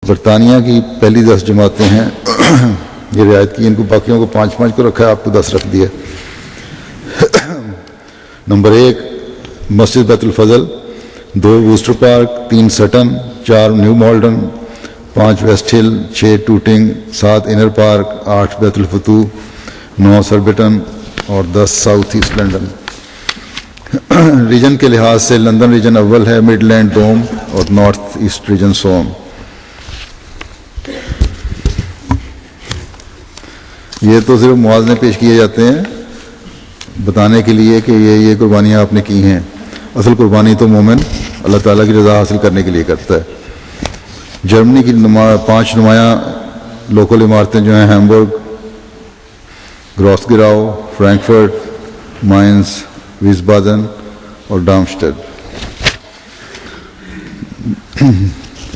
برطانیہ کی پہلی 10 جماعتیں ہیں یہ رعایت کی، ان کو باقیوں کو 5 کو رکھا ہے، آپ کو 10 رکھ دیا۔ نمبر 1 مسجد Bait ul Fazl, 2 Worcester Park, 3 Sutton, 4 New Malden, 5 West Hill, 6 Tooting, 7 inner park, 8 بیت الفتوح، 9 سربٹن اور 10 ساؤتھ ایسٹ لندن۔ ریجن کے لحاظ سے لندن ریجن اول ہے، مڈ لینڈ دوم اور نارتھ ایسٹ ریجن سوم۔ یہ تو صرف موازنے پیش کیے جاتے ہیں بتانے کے لیے کہ یہ قربانیاں آپ نے کی ہیں، اصل قربانی تو مومن اللہ تعالیٰ کی رضا حاصل کرنے کے لیے کرتا ہے۔ جرمنی کی 5 نمایاں لوکل عمارتیں جو ہیں ہیمبرگ، گراسگراؤ، فرینکفرٹ، مائنز، ویسبادن اور ڈارمسٹڈ۔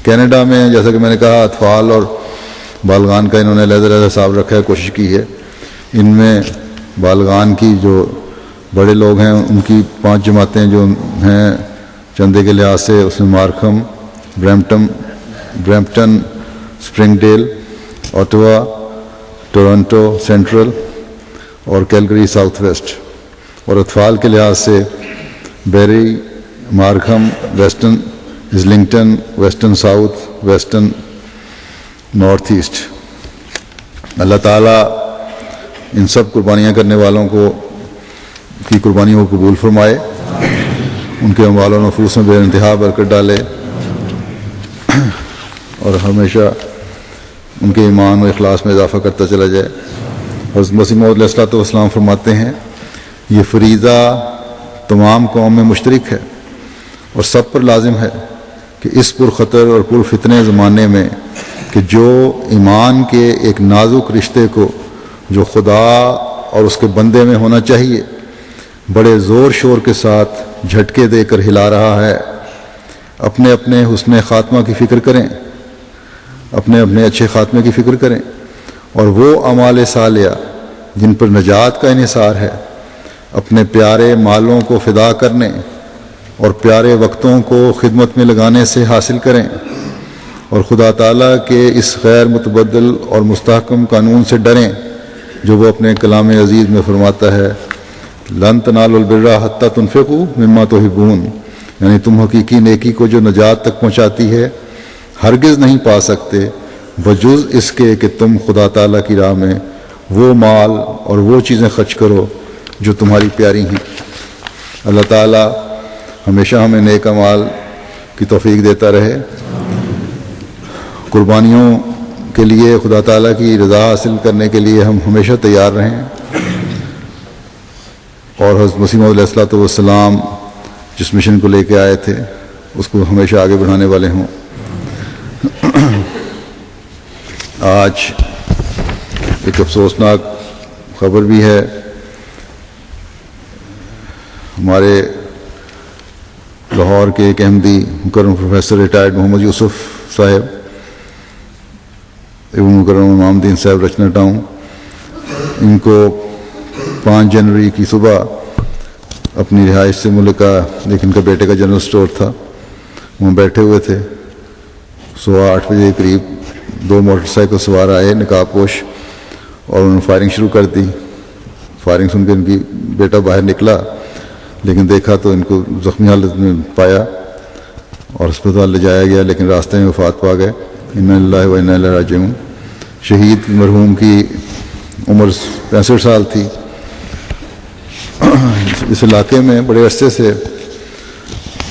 کینیڈا میں جیسا کہ میں نے کہا اطفال اور بالغان کا انہوں نے علیحدہ حساب رکھا ہے، کوشش کی ہے۔ ان میں بالغان کی جو بڑے لوگ ہیں ان کی 5 جماعتیں جو ہیں چندے کے لحاظ سے، اس میں Markham, Brampton, Springdale, Ottawa, Toronto Central اور کیلگری ساؤتھ ویسٹ۔ اور اطفال کے لحاظ سے Barrie, Markham, Western Islington, Western South, Western North East. اللہ تعالیٰ ان سب قربانیاں کرنے والوں کی قربانیوں کو قبول فرمائے، ان کے اموال و نفوس میں بے انتہا برکت ڈالے اور ہمیشہ ان کے ایمان و اخلاص میں اضافہ کرتا چلا جائے۔ حضرت مسیح موعود علیہ الصلوۃ والسلام فرماتے ہیں یہ فریضہ تمام قوم میں مشترک ہے اور سب پر لازم ہے کہ اس پرخطر اور پرفتنے زمانے میں کہ جو ایمان کے ایک نازک رشتے کو جو خدا اور اس کے بندے میں ہونا چاہیے بڑے زور شور کے ساتھ جھٹکے دے کر ہلا رہا ہے، اپنے اپنے حسن خاتمہ کی فکر کریں، اپنے اپنے اچھے خاتمے کی فکر کریں، اور وہ اعمال صالحہ جن پر نجات کا انحصار ہے اپنے پیارے مالوں کو فدا کرنے اور پیارے وقتوں کو خدمت میں لگانے سے حاصل کریں، اور خدا تعالیٰ کے اس غیر متبدل اور مستحکم قانون سے ڈریں جو وہ اپنے کلام عزیز میں فرماتا ہے لن تنالوا البر حتی تنفقوا مما تحبون، یعنی تم حقیقی نیکی کو جو نجات تک پہنچاتی ہے ہرگز نہیں پا سکتے بجز اس کے کہ تم خدا تعالیٰ کی راہ میں وہ مال اور وہ چیزیں خرچ کرو جو تمہاری پیاری ہیں۔ اللہ تعالیٰ ہمیشہ ہمیں نیک اعمال کی توفیق دیتا رہے، قربانیوں کے لیے خدا تعالیٰ کی رضا حاصل کرنے کے لیے ہم ہمیشہ تیار رہیں، اور حضرت مسیح موعود علیہ الصلوۃ والسلام جس مشن کو لے کے آئے تھے اس کو ہمیشہ آگے بڑھانے والے ہوں۔ آج ایک افسوسناک خبر بھی ہے، ہمارے لاہور کے ایک احمدی مکرم پروفیسر ریٹائرڈ محمد یوسف صاحب ابن مکرم امام الدین صاحب رچنا ٹاؤن، ان کو 5 جنوری کی صبح اپنی رہائش سے ملکہ، لیکن ان کا بیٹے کا جنرل سٹور تھا، وہاں بیٹھے ہوئے تھے، 8:15 بجے قریب 2 موٹر سائیکل سوار آئے نقاب پوش اور انہوں نے فائرنگ شروع کر دی۔ فائرنگ سن کے ان کی بیٹا باہر نکلا لیکن دیکھا تو ان کو زخمی حالت میں پایا اور اسپتال لے جایا گیا، لیکن راستے میں وفات پا گئے۔ انا للہ و انا الیہ راجعون۔ شہید مرحوم کی عمر 65 سال تھی۔ اس علاقے میں بڑے عرصے سے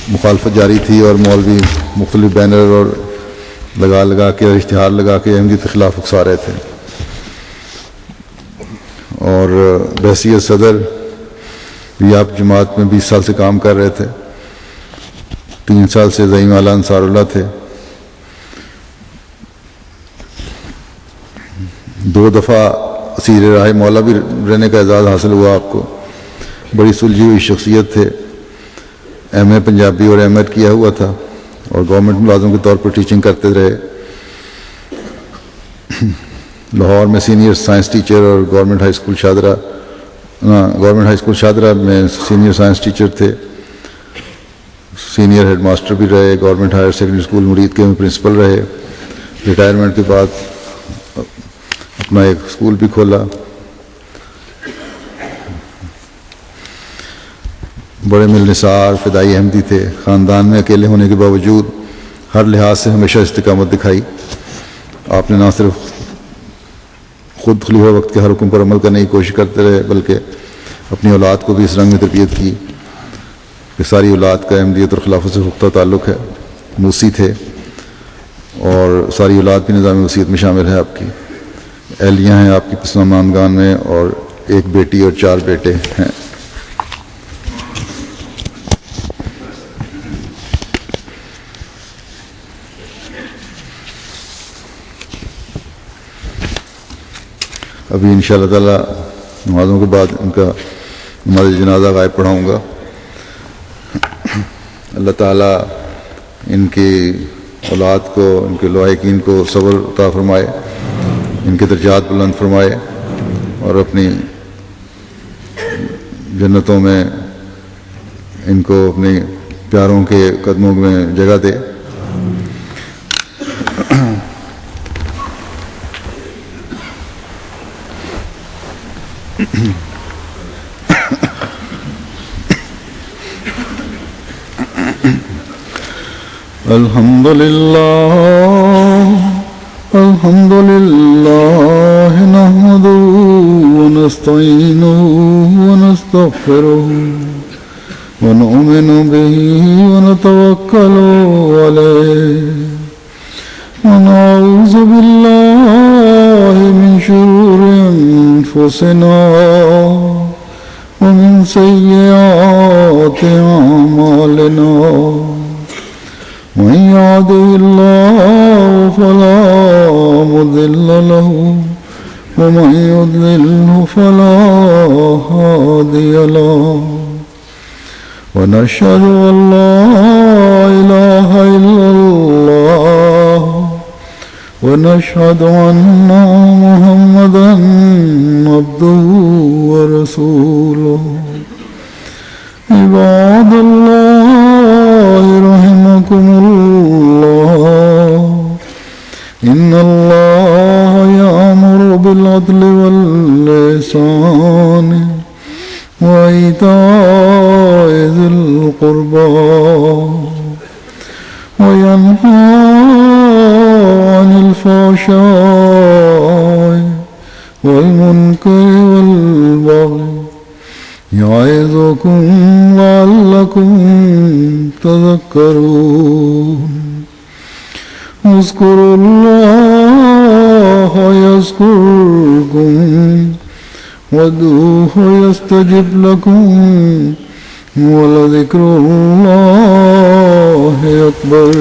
مخالفت جاری تھی اور مولوی مختلف بینر اور لگا کے اشتہار لگا کے احمدیت کے خلاف اکسا رہے تھے، اور بحیثیت صدر بھی آپ جماعت میں 20 سال سے کام کر رہے تھے، 3 سال سے زعیم اعلیٰ انصار اللہ تھے، 2 دفعہ اسیر راہ مولا بھی رہنے کا اعزاز حاصل ہوا آپ کو۔ بڑی سلجھی ہوئی شخصیت تھے، ایم اے پنجابی اور ایم ایڈ کیا ہوا تھا اور گورنمنٹ ملازم کے طور پر ٹیچنگ کرتے رہے۔ لاہور میں سینئر سائنس ٹیچر اور گورنمنٹ ہائی اسکول شادرہ میں سینئر سائنس ٹیچر تھے، سینئر ہیڈ ماسٹر بھی رہے، گورنمنٹ ہائر سیکنڈری اسکول مرید کے میں پرنسپل رہے، ریٹائرمنٹ کے بعد اپنا ایک اسکول بھی کھولا. بڑے ملنسار فدائی احمدی تھے. خاندان میں اکیلے ہونے کے باوجود ہر لحاظ سے ہمیشہ استقامت دکھائی. آپ نے نہ صرف خود خلیفہ وقت کے ہر حکم پر عمل کرنے کی کوشش کرتے رہے بلکہ اپنی اولاد کو بھی اس رنگ میں تربیت کی کہ ساری اولاد کا احمدیت اور خلافت سے پختہ تعلق ہے. موسی تھے اور ساری اولاد بھی نظام وصیت میں شامل ہے. آپ کی اہلیاں ہیں آپ کی پسماندگان میں اور ایک بیٹی اور 4 بیٹے ہیں. ابھی انشاءاللہ تعالی نمازوں کے بعد ان کا نماز جنازہ غائب پڑھاؤں گا. اللہ تعالیٰ ان کی اولاد کو، ان کے لاحقین کو صبر عطا فرمائے، ان کے درجات بلند فرمائے اور اپنی جنتوں میں ان کو اپنے پیاروں کے قدموں میں جگہ دے. الحمد لله نحمده ونستعينه ونستغفره ونؤمن به ونتوكل عليه ونعوذ بالله من شرور أنفسنا ومن سيئات أعمالنا. من يهده الله فلا مضل له ومن يضلله فلا هادي له. ونشهد أن لا إله إلا الله ونشهد أن محمدا عبده ورسوله. عباد الله رحمكم الله إن الله يأمر بالعدل والإحسان وإيتاء ذي القربى وينهى عن الفحشاء والمنكر والبغي يعظكم لعلكم تذكرون. اذكروا الله يذكركم وادعوه يستجب لكم ولذكر الله أكبر.